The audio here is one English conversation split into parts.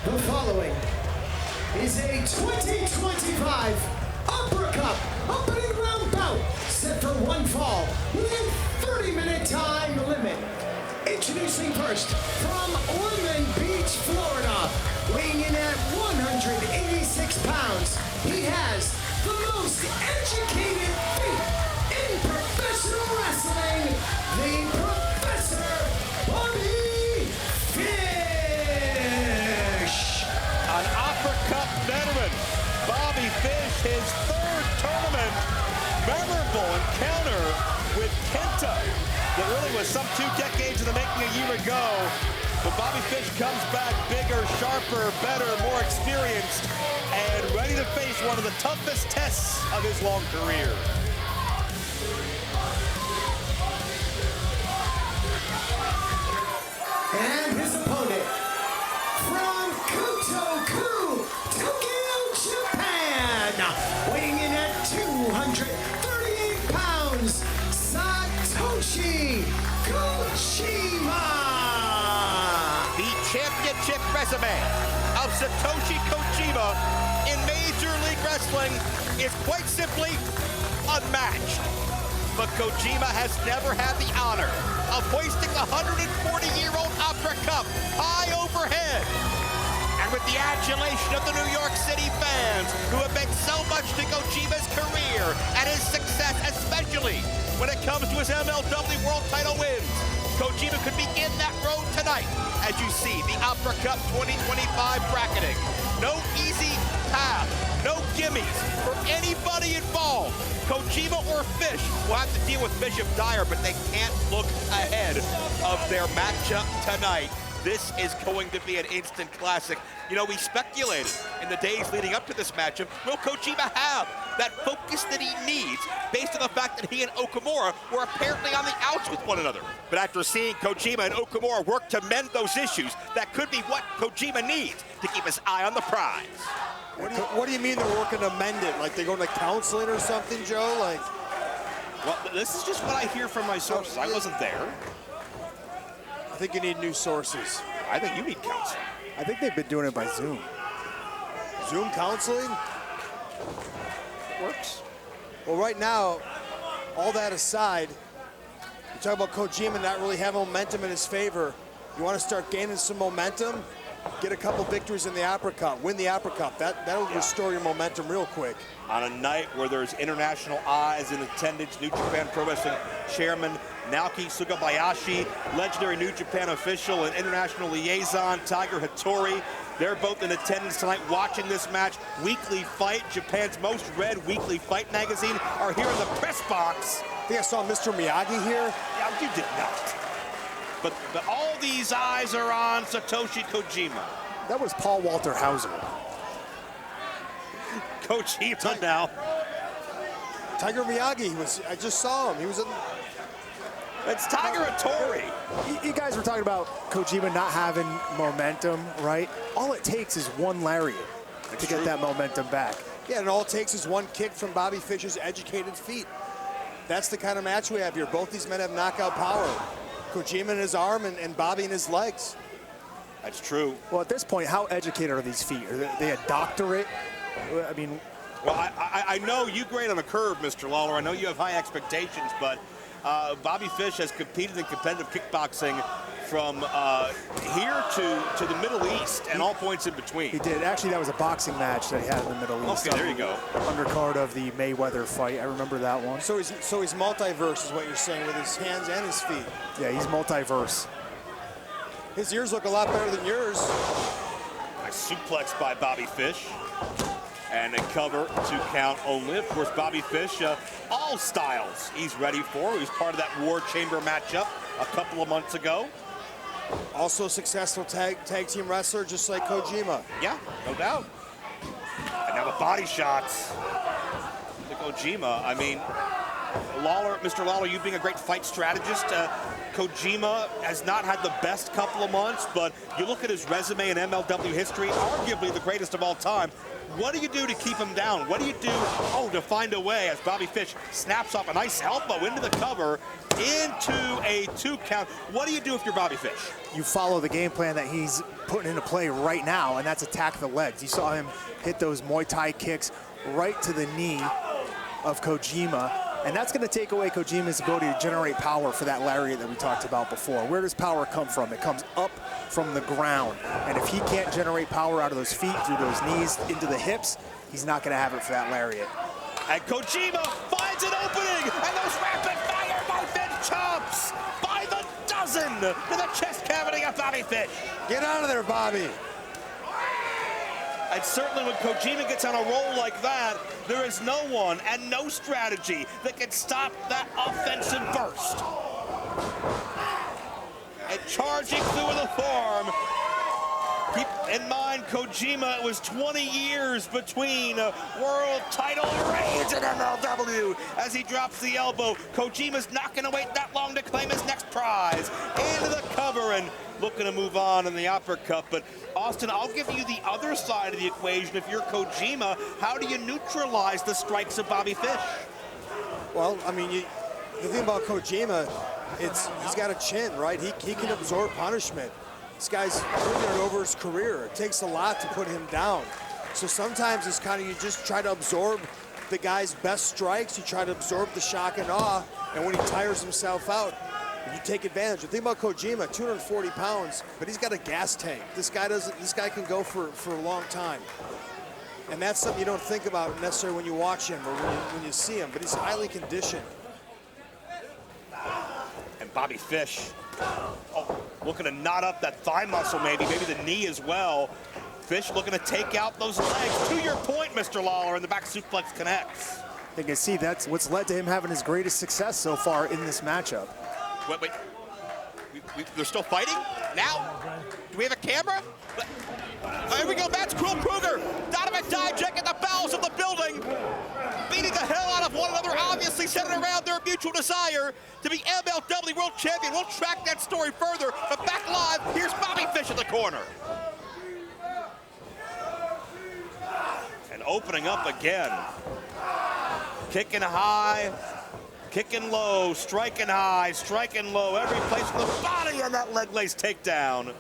The following is a 2025 Opera Cup opening round bout set for one fall with a 30-minute time limit. Introducing first from Ormond Beach, Florida, weighing in at 186 pounds, he has the most educated feet in professional wrestling, the Professor Bobby Fish. An Opera Cup veteran, Bobby Fish, his third tournament memorable encounter with Kenta. That really was some 2 decades in the making a year ago. But Bobby Fish comes back bigger, sharper, better, more experienced, and ready to face one of the toughest tests of his long career. And his opponent, from Kotoku, Tokyo, Japan, weighing in at 238 pounds, Satoshi Kojima. The championship resume of Satoshi Kojima in Major League Wrestling is quite simply unmatched. But Kojima has never had the honor of hoisting the 140-year-old Opera Cup high overhead. And with the adulation of the New York City fans who have meant so much to Kojima's career and his success, especially when it comes to his MLW World title wins, Kojima could begin that road tonight as you see the Opera Cup 2025 bracketing. No easy path, no gimmies for anybody involved. Kojima or Fish will have to deal with Bishop Dyer, but they can't look ahead of their matchup tonight. This is going to be an instant classic. You know, we speculated in the days leading up to this matchup, will Kojima have that focus that he needs based on the fact that he and Okamura were apparently on the outs with one another. But after seeing Kojima and Okamura work to mend those issues, that could be what Kojima needs to keep his eye on the prize. What do you mean they're working to mend it? Like they're going to counseling or something, Joe? Like, well, this is just what I hear from my sources. I wasn't there. I think you need new sources. I think you need counseling. I think they've been doing it by Zoom. Zoom counseling? Works. Well, right now, all that aside, you talk about Kojima not really having momentum in his favor. You want to start gaining some momentum? Get a couple victories in the Opera Cup, win the Opera Cup. That'll restore your momentum real quick. On a night where there's international eyes in attendance, New Japan Pro Wrestling Chairman Naoki Sugabayashi, legendary New Japan official and international liaison Tiger Hattori, they're both in attendance tonight watching this match. Weekly Fight, Japan's most read weekly fight magazine, are here in the press box. I think I saw Mr. Miyagi here. Yeah, you did not. But all these eyes are on Satoshi Kojima. That was Paul Walter Hauser. Kojima now. Tiger Miyagi, I just saw him. He was in. It's Tiger Hattori. You guys were talking about Kojima not having momentum, right? All it takes is one lariat to get that momentum back. Yeah, and all it takes is one kick from Bobby Fish's educated feet. That's the kind of match we have here. Both these men have knockout power. Kojima in his arm and Bobby in his legs. That's true. Well, at this point, how educated are these feet? Are they a doctorate? I mean... Well, I know you grade on a curve, Mr. Lawler. I know you have high expectations, but Bobby Fish has competed in competitive kickboxing from here to the Middle East and all points in between. He did. Actually, that was a boxing match that he had in the Middle East. Okay, there you go. Undercard of the Mayweather fight. I remember that one. So he's multiverse is what you're saying, with his hands and his feet. Yeah, he's multiverse. His ears look a lot better than yours. Nice suplex by Bobby Fish. And a cover to count only. Of course, Bobby Fish, all styles he's ready for. He was part of that War Chamber matchup a couple of months ago. Also a successful tag team wrestler, just like Kojima. Yeah, no doubt. And now the body shots to Kojima. I mean, Lawler, Mr. Lawler, you being a great fight strategist, Kojima has not had the best couple of months, but you look at his resume in MLW history, arguably the greatest of all time. What do you do to keep him down? What do you do, to find a way as Bobby Fish snaps off a nice elbow into the cover, into a 2 count. What do you do if you're Bobby Fish? You follow the game plan that he's putting into play right now, and that's attack the legs. You saw him hit those Muay Thai kicks right to the knee of Kojima, and that's going to take away Kojima's ability to generate power for that lariat that we talked about before. Where does power come from? It comes up from the ground, and if he can't generate power out of those feet, through those knees, into the hips, he's not going to have it for that lariat. And Kojima finds an opening, and those rapid-fire Fish chops by the dozen to the chest cavity of Bobby Fish. Get out of there, Bobby. And certainly when Kojima gets on a roll like that, there is no one and no strategy that can stop that offensive burst. And charging through the form. Keep in mind, Kojima, it was 20 years between world title reigns in MLW. As he drops the elbow, Kojima's not going to wait that long to claim his next prize. Into the cover and looking to move on in the uppercut. But Austin, I'll give you the other side of the equation. If you're Kojima, how do you neutralize the strikes of Bobby Fish? Well, I mean, the thing about Kojima, he's got a chin, right? He can absorb punishment. This guy's doing it over his career. It takes a lot to put him down. So sometimes it's kind of, you just try to absorb the guy's best strikes. You try to absorb the shock and awe. And when he tires himself out, you take advantage. The thing about Kojima, 240 pounds, but he's got a gas tank. This guy can go for a long time. And that's something you don't think about necessarily when you watch him or when you see him, but he's highly conditioned. And Bobby Fish, looking to knot up that thigh muscle maybe the knee as well. Fish looking to take out those legs. To your point, Mr. Lawler, and the back suplex connects. You can see that's what's led to him having his greatest success so far in this matchup. Wait. They're still fighting? Now? Do we have a camera? Here we go, that's Cruel Kruger. Donovan Dijak in the bowels of the building. Beating the hell out of one another, obviously centered around their mutual desire to be MLW World Champion. We'll track that story further, but back live, here's Bobby Fish in the corner. And opening up again. Kicking high, kicking low, striking high, striking low, every place with the body on that leg lace takedown.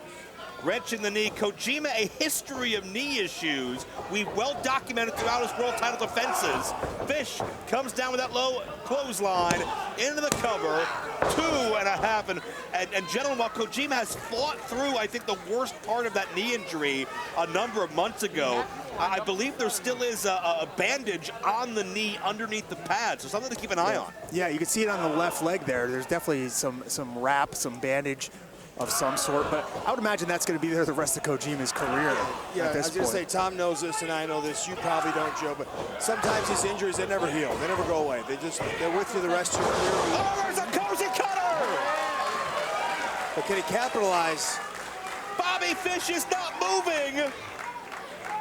Wrenching the knee. Kojima, a history of knee issues. We've well documented throughout his world title defenses. Fish comes down with that low clothesline into the cover. 2.5. And gentlemen, while Kojima has fought through, I think, the worst part of that knee injury a number of months ago, I believe there still is a bandage on the knee underneath the pad, so something to keep an eye on. Yeah, you can see it on the left leg there. There's definitely some wrap, some bandage of some sort, but I would imagine that's going to be there the rest of Kojima's career. Yeah, at I this was going to say, point. Tom knows this and I know this. You probably don't, Joe, but sometimes these injuries, they never heal. They never go away. They're with you the rest of your career. Oh, there's a cozy cutter! But can he capitalize? Bobby Fish is not moving.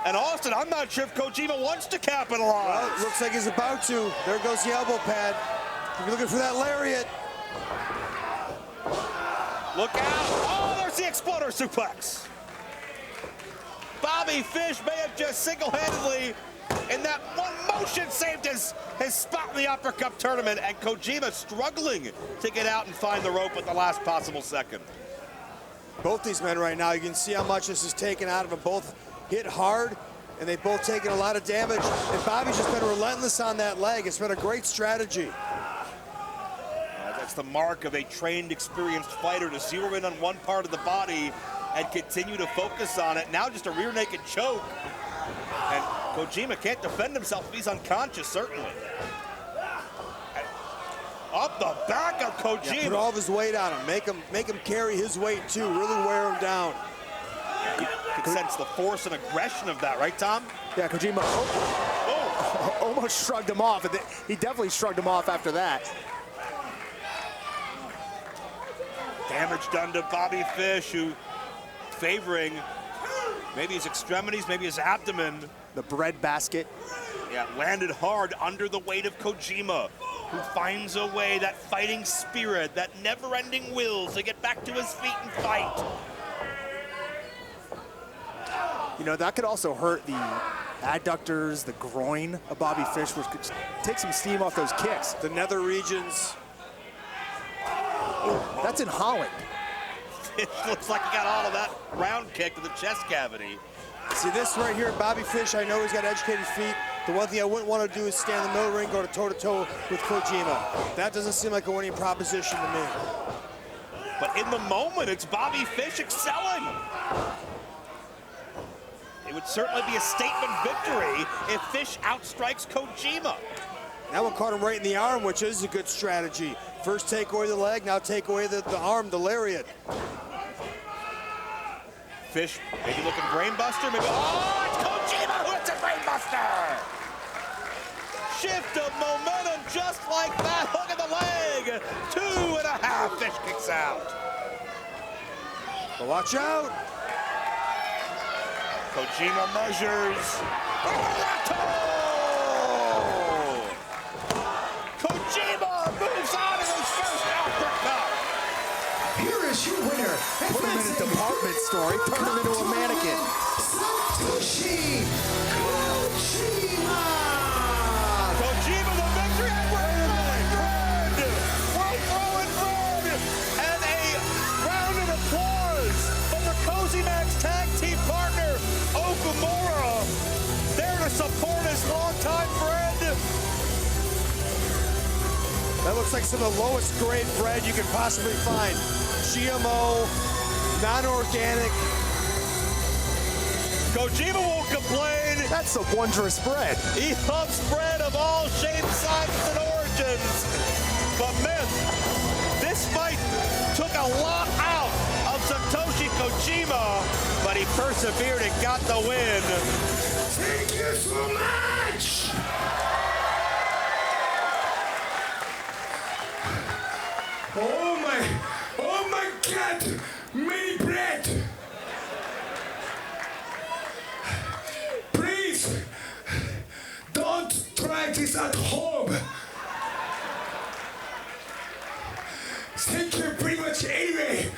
And Austin, I'm not sure if Kojima wants to capitalize. Well, it looks like he's about to. There goes the elbow pad. You're looking for that lariat. Look out. Oh, there's the exploder suplex. Bobby Fish may have just single-handedly, in that one motion, saved his spot in the Opera Cup tournament, and Kojima struggling to get out and find the rope at the last possible second. Both these men right now, you can see how much this is taken out of them. Both hit hard, and they've both taken a lot of damage. And Bobby's just been relentless on that leg. It's been a great strategy. That's the mark of a trained, experienced fighter, to zero in on one part of the body and continue to focus on it. Now just a rear naked choke. And Kojima can't defend himself if he's unconscious, certainly. And up the back of Kojima. Yeah, put all of his weight on him. Make him carry his weight too. Really wear him down. You can sense the force and aggression of that, right, Tom? Yeah, Kojima almost shrugged him off. He definitely shrugged him off after that. Damage done to Bobby Fish, who favoring maybe his extremities, maybe his abdomen. The bread basket. Yeah, landed hard under the weight of Kojima. who finds a way, that fighting spirit, that never-ending will to get back to his feet and fight. You know, that could also hurt the adductors, the groin of Bobby Fish, which could take some steam off those kicks. The nether regions. That's in Holland. It looks like he got all of that round kick to the chest cavity. See this right here, Bobby Fish, I know he's got educated feet. The one thing I wouldn't want to do is stand in the middle of the ring, go to toe-to-toe with Kojima. That doesn't seem like a winning proposition to me. But in the moment, it's Bobby Fish excelling. It would certainly be a statement victory if Fish outstrikes Kojima. That one caught him right in the arm, which is a good strategy. First take away the leg, now take away the arm, the lariat. Fish maybe looking brainbuster, maybe, oh, it's Kojima who hits a brainbuster! Shift of momentum just like that, hook in the leg. 2.5, Fish kicks out. But watch out. Kojima measures. Kojima moves on in his first uppercut. Here is your winner. Put him in a department store, he turned him into a mannequin. Satoshi Kojima. Kojima the victory, and we're throwing red. And a round of applause from the Kozimax tag team partner, Okumura, there to support his longtime friend. That looks like some of the lowest grade bread you can possibly find. GMO, non-organic. Kojima won't complain. That's a wondrous bread. He loves bread of all shapes, sizes, and origins. But man, this fight took a lot out of Satoshi Kojima, but he persevered and got the win. Thank you so much. Oh my God, mini bread. Please, don't try this at home. Thank you pretty much anyway.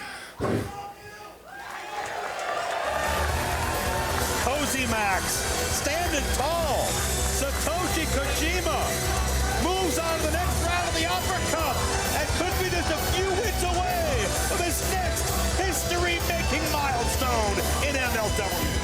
Kozimax standing tall. Satoshi Kojima moves on to the next round of the uppercut and could be just a few wins away from his next history-making milestone in MLW.